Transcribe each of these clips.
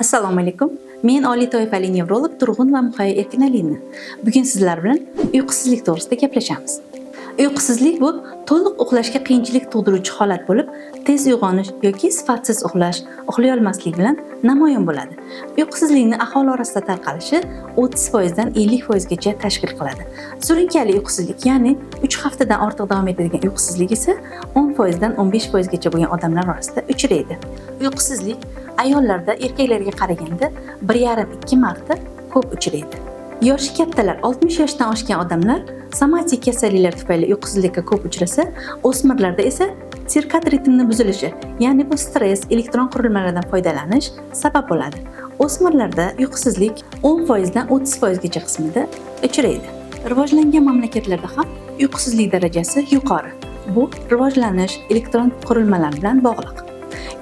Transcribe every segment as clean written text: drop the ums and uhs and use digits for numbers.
Assalomu alaykum. Men oliy toifali nevrolog Turg'un va Muhayyo Erkinalina. Bugun sizlar bilan uyqusizlik to'g'risida gaplashamiz. Uyqusizlik bu to'liq uxlashga qiyinchilik tug'diruvchi holat bo'lib, tez uyg'onish yoki sifatsiz uxlash, uxlay olmaslik bilan namoyon bo'ladi. Uyqusizlikning aholi orasida tarqalishi 30% dan 50% gacha tashkil qiladi. Surunkali uyqusizlik, ya'ni 3 haftadan ortiq davom etadigan uyqusizlik esa 10% dan 15% gacha bo'lgan odamlar orasida uchraydi. Uyqusizlik ayollarda erkaklarga qaraganda 1,5-2 marta ko'p uchraydi. Yoshi kattalar, 60 yoshdan oshgan odamlar somatik kasalliklar tufayli uyqusizlikka ko'p uchrasa, o'smirlarda esa sirkat ritmini buzilishi, ya'ni bu stress, elektron qurilmalardan foydalanish sabab bo'ladi. O'smirlarda uyqusizlik 10% dan 30% gacha qismida uchraydi. Rivojlangan mamlakatlarda ham uyqusizlik darajasi yuqori. Bu rivojlanish elektron qurilmalar bilan bog'liq.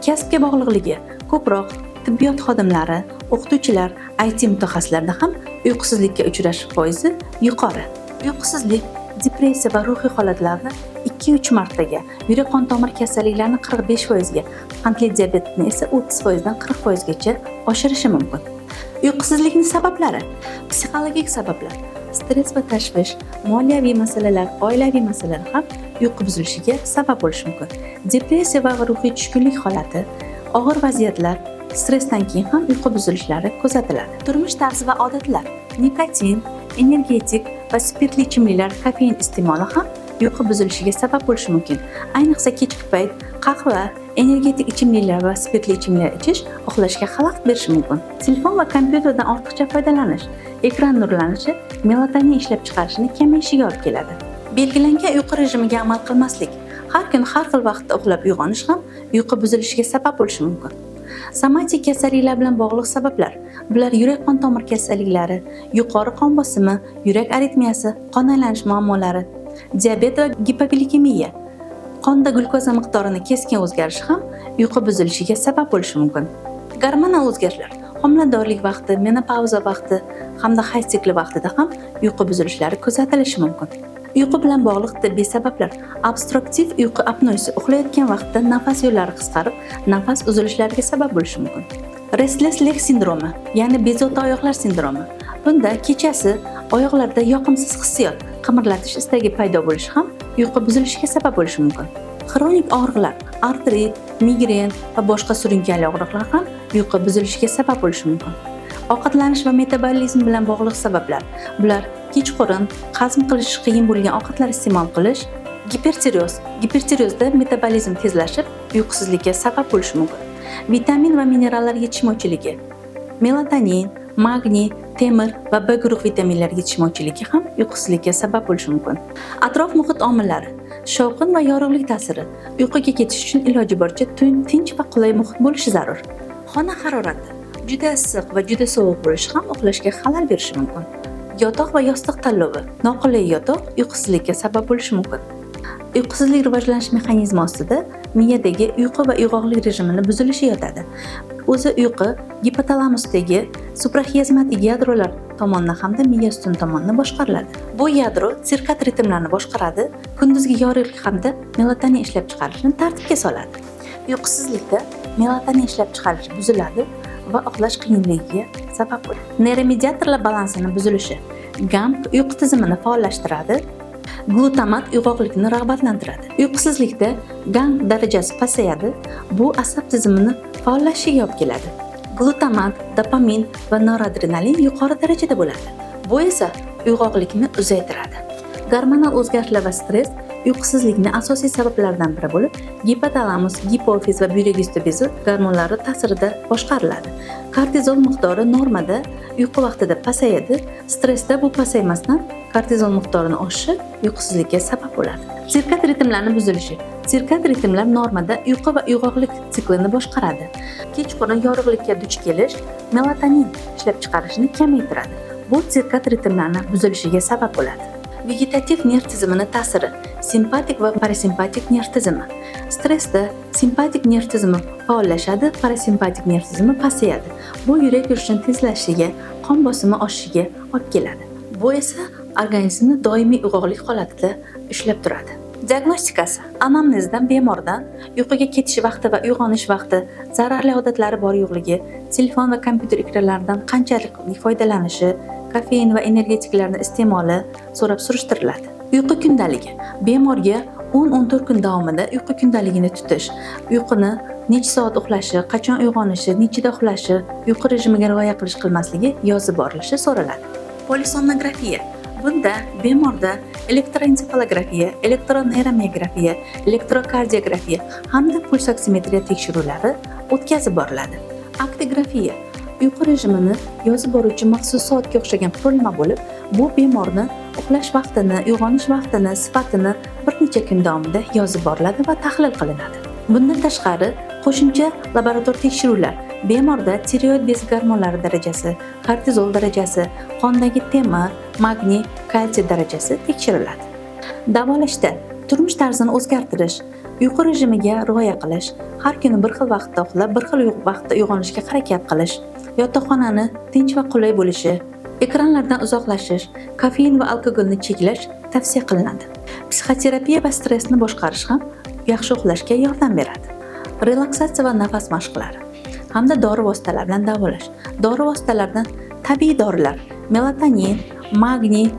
Kasbga bog'liqligi ko'proq tibbiyot xodimlari, o'qituvchilar, IT mutaxassislarda ham uyqusizlikka uchrash foizi yuqori. Uyqusizlik depressiya va ruhiy holatlarni 2-3 martaga, yurak qon tomir kasalliklarini 45% ga, qandli diabetni esa 30% dan 40% gacha oshirishi mumkin. Uyqusizlikning sabablari: psixologik sabablar, stress va tashvish, moliyaviy masalalar, oilaviy masalalar ham uyqu buzilishiga sabab bo'lishi mumkin. Depressiya va ruhiy tushkunlik holati, og'ir vaziyatlar, stressdan keyin ham uyqu buzilishlari kuzatiladi. Turmush tarzi va odatlar: nikotin, energetik va spirtli ichimliklar, kofein iste'moli ham uyqu buzilishiga sabab bo'lishi mumkin. Ayniqsa kechki payt qahva, energetik ichimliklar va spirtli ichimliklar ichish uxlashga xalaqit berishi mumkin. Telefon va kompyuterdan ortiqcha foydalanish, ekran nurlanishi melatonin ishlab chiqarishni kamayishiga olib keladi. Belgilangan uyqu rejimiga amal qilmaslik, har kun har xil vaqtda uxlab uyg'onish ham uyqu buzilishiga sabab bo'lishi mumkin. Somatik kasalliklar bilan bog'liq sabablar: bular yurak qon tomir kasalliklari, yuqori qon bosimi, yurak aritmiyasi, qon aylanish muammolari, diabet va gipoglikemiya, qonda glukoza miqdorining keskin o'zgarishi ham uyqu buzilishiga sabab bo'lishi mumkin. Gormonal o'zgarishlar, homiladorlik vaqti, menopauza vaqti hamda hayz sikli vaqtida ham uyqu buzilishlari kuzatilishi mumkin. Uyqu bilan bog'liq tibbiy sabablar: obstruktiv uyqu apnoesi, uxlayotgan vaqtda nafas yo'llari qisqarib, nafas uzilishlariga sabab bo'lishi mumkin. Restless leg sindromi, ya'ni bezovta oyoqlar sindromi. Bunda kechasi oyoqlarda yoqimsiz hissiyot, qimirlatish istagi paydo bo'lishi ham uyqu buzilishiga sabab bo'lishi mumkin. Xronik og'riqlar, artrit, migren va boshqa surunkali og'riqlar ham uyqu buzilishiga sabab bo'lishi mumkin. Ovqatlanish va metabolizm bilan bog'liq sabablar: bular kechqurun hazm qilish qiyin bo'lgan ovqatlar iste'mol qilish, gipertireozda metabolizm tezlashib, uyqusizlikka sabab bo'lishi mumkin. Vitamin va minerallar yetishmovchiligi, melatonin, magniy, temir va B guruh vitaminlar yetishmovchiligi ham uyqusizlikka sabab bo'lishi mumkin. Atrof muhit omillari, shovqin va yorug'lik ta'siri: uyquga ketish uchun iloji boricha tinch va qulay muhit bo'lishi zarur. Xona harorati juda issiq va juda sovuq bo'lishi ham uxlashga xalal berishi mumkin. Yotoq va yostiq tanlovi: noqulay yotoq uyqusizlikka sabab bo'lishi mumkin. Uyqusizlik rivojlanish mexanizmi ostida miyadagi uyqu va uyg'oqlik rejimini buzilishi yotadi. O'zi uyqu gipotalamusdagi supraxiyazmatik yadrolar tomonidan hamda miya ustuni tomonidan boshqariladi. Bu yadro sirkat ritmlarini boshqaradi, kunduzgi yorug'lik hamda melatonin ishlab chiqarishni tartibga soladi. Uyqusizlikda melatonin ishlab chiqarish buziladi va uxlash qiyinligiga sabab bo'ladi. Neuromediatorlar balansining buzilishi: GAMP uyqu tizimini faollashtiradi, glutamat uyg'oqlikni rag'batlantiradi. Uyqusizlikda GAMP darajasi pasayadi, bu asab tizimini faollashishiga olib keladi. Glutamat, dopamin va noradrenalin yuqori darajada bo'ladi. Bu esa uyg'oqlikni uzaytiradi. Gormonal o'zgarishlar va stress uyqusizlikning asosiy sabablaridan biri bo'lib, gipotalamus, gipofiz va buyrak yuzi bezi gormonlari ta'sirida boshqariladi. Kortizol miqdori normada uyqu vaqtida pasayadi. Stressda bu pasaymasdan kortizol miqdorining oshishi uyqusizlikka sabab bo'ladi. Sirkat ritmlarining buzilishi: sirkat ritmlar normada uyqu va uyg'oqlik siklini boshqaradi. Kechqurun yorug'likka duch kelish melatonin ishlab chiqarishni kamaytiradi. Bu sirkat ritmlarining buzilishiga sabab bo'ladi. Vegetativ nerv tizimining ta'siri: simpatik va parasimpatik nerv tizimi. Stressda simpatik nerv tizimi faollashadi, parasimpatik nerv tizimi pasayadi. Bu yurak urishining tezlashishiga, qon bosimi oshishiga olib keladi. Bu esa organizmni doimiy uyg'oqlik holatida ushlab turadi. Diagnostikasi: anamnezdan bemordan uyquga ketish vaqti va uyg'onish vaqti, zararli odatlari bor-yo'qligi, telefon va kompyuter ekranlaridan qanchalik foydalanishi, kofein va energetiklarning iste'moli so'rab surishtiriladi. Uyqu kundaligi: bemorga 10-14 kun davomida uyqu kundaligini tutish, uyquni necha soat uxlashi, qachon uyg'onishi, nechida uxlashi, uyqu rejimiga rioya qilish-qilmasligi yozib borilishi so'raladi. Polisomnografiya: bunda bemorda elektroensefalografiya, elektroneyromiyografiya, elektrokardiografiya hamda puls oksimetriya tekshiruvlari o'tkazib boriladi. Aktigrafiya: uyqu rejimini yozib boruvchi maxsus soatga o'xshagan qurilma bo'lib, bu bemorni uxlash vaqtini, uyg'onish vaqtini, sifatini bir necha kun davomida yozib boriladi va tahlil qilinadi. Bundan tashqari, qo'shimcha laborator tekshiruvlar bemorda tiroid bez gormonlari darajasi, kortizol darajasi, qondagi temir, magniy, kalsiy darajasi tekshiriladi. Davolashda turmush tarzini o'zgartirish, uyqu rejimiga rioya qilish, har kuni bir xil vaqtda uxlab, bir xil vaqtda uyg'onishga harakat qilish, yotoqxonani tinch va qulay bo'lishi, ekranlardan uzoqlashish, kofein va alkogolni cheklash tavsiya qilinadi. Psixoterapiya va stressni boshqarish ham yaxshi uxlashga yordam beradi. Relaksatsiya va nafas mashqlari hamda dori vositalari bilan davolash. Dori vositalaridan tabiiy dorilar, melatonin, magniy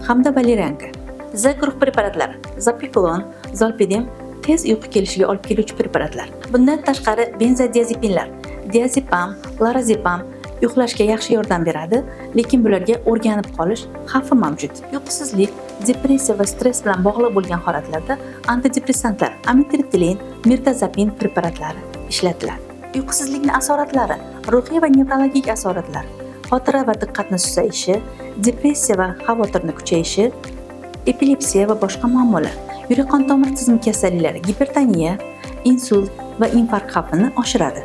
hamda valerianka. Z guruh preparatlari: Zapiklon, Zolpidem tez uyqu kelishiga olib keluvchi preparatlar. Bundan tashqari benzodiazepinlar, diazepam, lorazepam uxlashga yaxshi yordam beradi, lekin bularga o'rganib qolish xavfi mavjud. Uyqusizlik, depressiya va stress bilan bog'liq bo'lgan holatlarda antidepressantlar, amitriptilin, mirtazapin preparatlari ishlatiladi. Uyqusizlikning asoratlari: ruhiy va nevrologik asoratlar, xotira va diqqatni susayishi, depressiya va xavotirni kuchayishi, epilepsiya va boshqa muammolar, yurak qon tomir tizimi kasalliklari, gipertoniya, insult va infarkt xavfini oshiradi.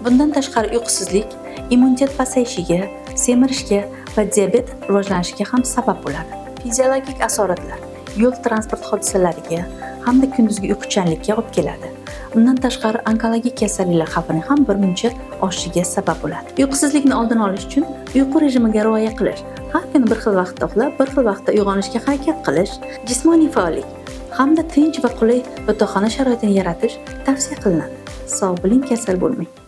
Bundan tashqari uyqusizlik immunitet pasayishiga, semirishga va diabet rivojlanishiga ham sabab bo'ladi. Fiziologik asoratlar yo'l transport hodisalariga hamda kunduzgi uyquchanlikka olib keladi. Bundan tashqari onkologik kasalliklar xavfining ham birmuncha oshishiga sabab bo'ladi. Uyqusizlikni oldini olish uchun uyqu rejimiga rioya qilish, har kuni bir xil vaqtda uxlab, bir xil vaqtda uyg'onishga harakat qilish, jismoniy faollik hamda tinch va qulay yotoqxona sharoitini yaratish tavsiya qilinadi. Sog' bo'ling, kasal bo'lmang.